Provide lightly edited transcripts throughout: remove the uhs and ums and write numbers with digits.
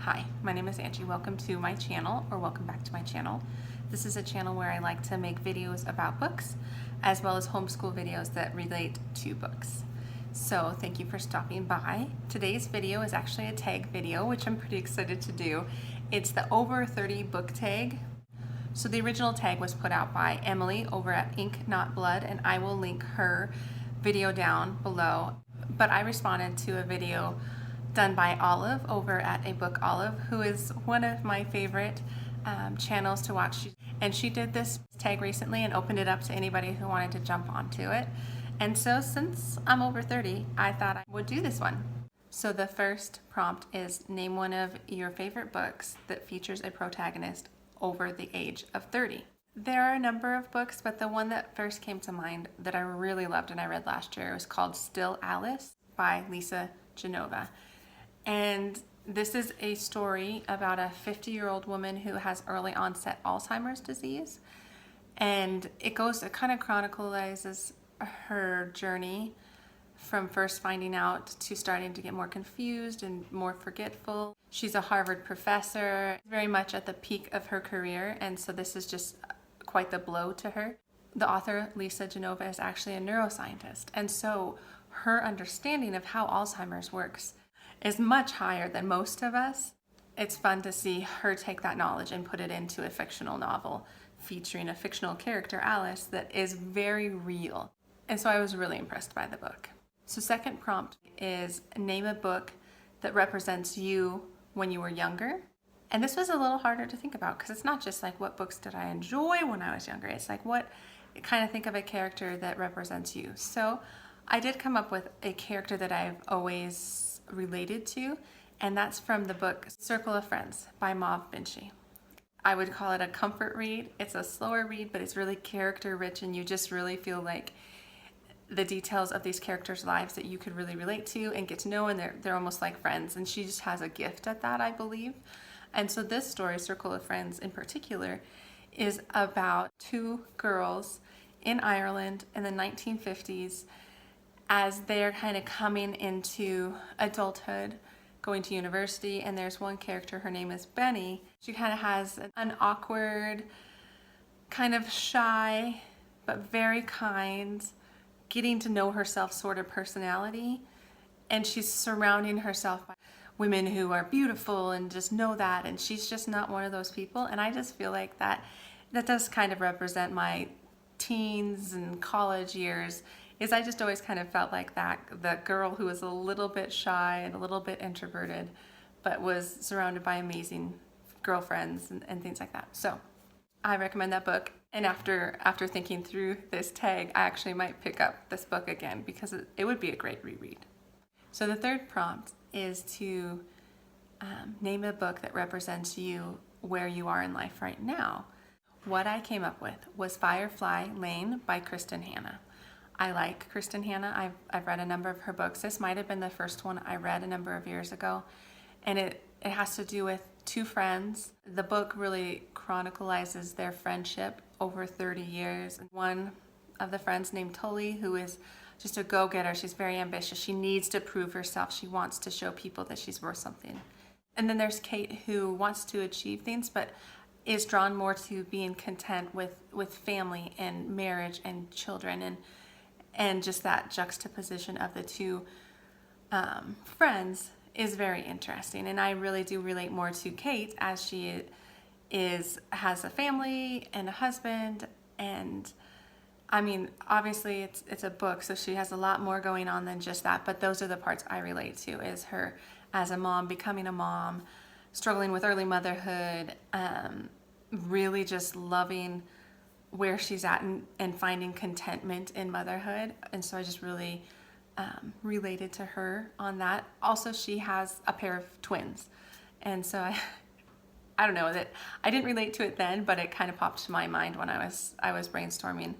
Hi, my name is Angie. Welcome to my channel, or welcome back to my channel. This is a channel where I like to make videos about books, as well as homeschool videos that relate to books. So thank you for stopping by. Today's video is actually a tag video, which I'm pretty excited to do. It's the over 30 book tag. So the original tag was put out by Emily over at Ink Not Blood, and I will link her video down below. But I responded to a video done by Olive over at A Book Olive, who is one of my favorite channels to watch. And she did this tag recently and opened it up to anybody who wanted to jump onto it. And so since I'm over 30, I thought I would do this one. So the first prompt is name one of your favorite books that features a protagonist over the age of 30. There are a number of books, but the one that first came to mind that I really loved and I read last year was called Still Alice by Lisa Genova. And this is a story about a 50-year-old woman who has early onset Alzheimer's disease. And it kind of chronicles her journey from first finding out to starting to get more confused and more forgetful. She's a Harvard professor, very much at the peak of her career, and so this is just quite the blow to her. The author, Lisa Genova, is actually a neuroscientist, and so her understanding of how Alzheimer's works is much higher than most of us. It's fun to see her take that knowledge and put it into a fictional novel featuring a fictional character, Alice, that is very real. And so I was really impressed by the book. So second prompt is name a book that represents you when you were younger. And this was a little harder to think about because it's not just like what books did I enjoy when I was younger. It's like what kind of think of a character that represents you. So I did come up with a character that I've always related to, and that's from the book Circle of Friends by Mauve Binchy. I would call it a comfort read. It's a slower read, but it's really character rich, and you just really feel like the details of these characters' lives that you could really relate to and get to know, and they're almost like friends, and she just has a gift at that, I believe. And so this story, Circle of Friends in particular, is about two girls in Ireland in the 1950s as they're kind of coming into adulthood, going to university, and there's one character, her name is Benny. She kind of has an awkward, kind of shy, but very kind, getting to know herself sort of personality, and she's surrounding herself by women who are beautiful and just know that, and she's just not one of those people. And I just feel like that does kind of represent my teens and college years. I just always kind of felt like the girl who was a little bit shy and a little bit introverted, but was surrounded by amazing girlfriends and things like that. So I recommend that book. And after thinking through this tag, I actually might pick up this book again because it would be a great reread. So the third prompt is to name a book that represents you where you are in life right now. What I came up with was Firefly Lane by Kristen Hanna. I like Kristen Hanna. I've read a number of her books. This might have been the first one I read a number of years ago. And it has to do with two friends. The book really chronicles their friendship over 30 years. One of the friends named Tully, who is just a go-getter. She's very ambitious. She needs to prove herself. She wants to show people that she's worth something. And then there's Kate, who wants to achieve things, but is drawn more to being content with family and marriage and children, and just that juxtaposition of the two friends is very interesting. And I really do relate more to Kate, as she has a family and a husband, and I mean, obviously it's a book, so she has a lot more going on than just that, but those are the parts I relate to, is her as a mom, becoming a mom, struggling with early motherhood, really just loving where she's at and finding contentment in motherhood. And so I just really related to her on that. Also, she has a pair of twins, and so I don't know, that I didn't relate to it then, but it kind of popped to my mind when I was brainstorming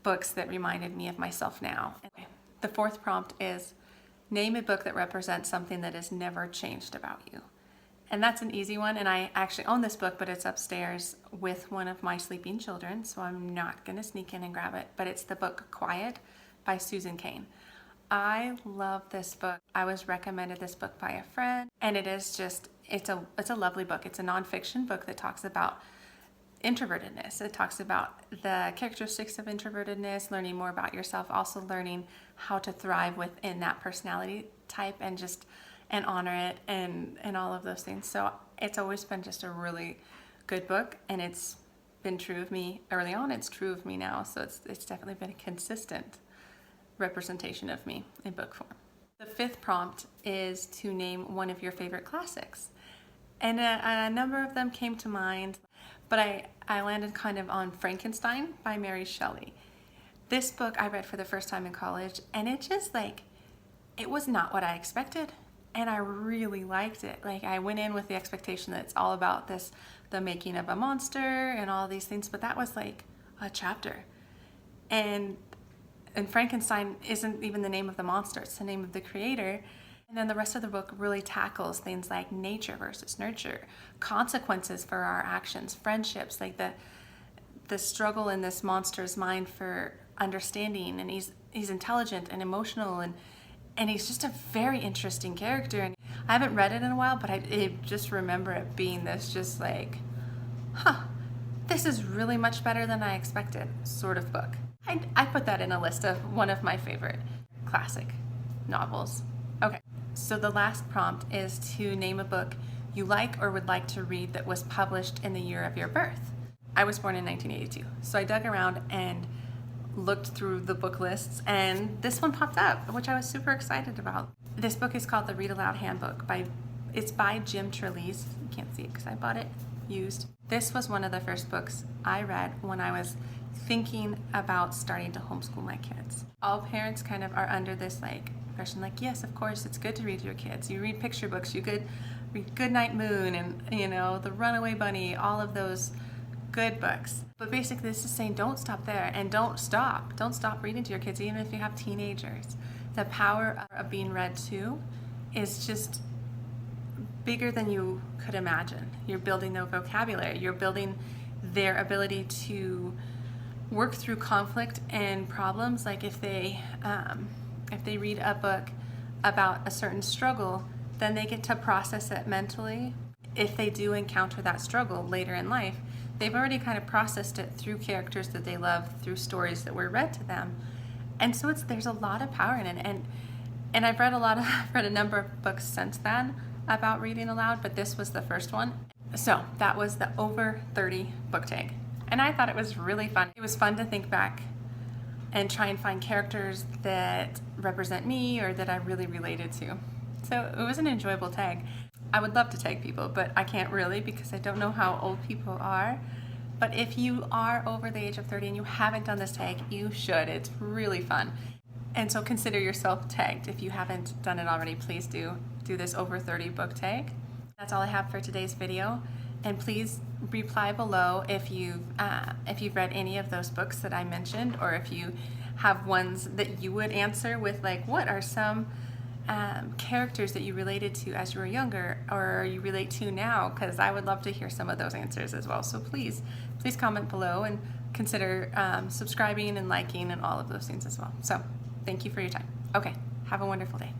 books that reminded me of myself now. Okay. The fourth prompt is name a book that represents something that has never changed about you. And that's an easy one, and I actually own this book, but it's upstairs with one of my sleeping children, so I'm not going to sneak in and grab it. But it's the book Quiet by Susan Cain. I love this book. I was recommended this book by a friend, and it is just it's a lovely book. It's a nonfiction book that talks about introvertedness. It talks about the characteristics of introvertedness, learning more about yourself, also learning how to thrive within that personality type and honor it and all of those things. So it's always been just a really good book, and it's been true of me early on. It's true of me now. So it's definitely been a consistent representation of me in book form. The fifth prompt is to name one of your favorite classics. And a number of them came to mind, but I landed kind of on Frankenstein by Mary Shelley. This book I read for the first time in college, and it just it was not what I expected, and I really liked it. Like, I went in with the expectation that it's all about the making of a monster and all these things, but that was like a chapter. And Frankenstein isn't even the name of the monster, it's the name of the creator. And then the rest of the book really tackles things like nature versus nurture, consequences for our actions, friendships, like the struggle in this monster's mind for understanding. And he's intelligent and emotional, and he's just a very interesting character. And I haven't read it in a while, but I just remember it being this just like, this is really much better than I expected sort of book. I put that in a list of one of my favorite classic novels. Okay, so the last prompt is to name a book you like or would like to read that was published in the year of your birth. I was born in 1982, so I dug around and looked through the book lists, and this one popped up, which I was super excited about. This book is called the Readaloud Handbook. It's by Jim Trelease. You can't see it because I bought it used. This was one of the first books I read when I was thinking about starting to homeschool my kids. All parents kind of are under this impression, yes, of course, it's good to read to your kids. You read picture books, you could read Goodnight Moon and, The Runaway Bunny, all of those good books. But basically this is saying don't stop there, and don't stop reading to your kids, even if you have teenagers. The power of being read to is just bigger than you could imagine. You're building their vocabulary, you're building their ability to work through conflict and problems. Like if they read a book about a certain struggle, then they get to process it mentally. If they do encounter that struggle later in life, they've already kind of processed it through characters that they love, through stories that were read to them. And so there's a lot of power in it. And I've read a number of books since then about reading aloud, but this was the first one. So that was the over 30 book tag. And I thought it was really fun. It was fun to think back and try and find characters that represent me or that I really related to. So it was an enjoyable tag. I would love to tag people, but I can't really because I don't know how old people are. But if you are over the age of 30 and you haven't done this tag, you should. It's really fun. And so consider yourself tagged. If you haven't done it already, please do this over 30 book tag. That's all I have for today's video. And please reply below if you've read any of those books that I mentioned, or if you have ones that you would answer with what are some characters that you related to as you were younger or you relate to now, because I would love to hear some of those answers as well. So please comment below and consider subscribing and liking and all of those things as well. So thank you for your time. Okay, have a wonderful day.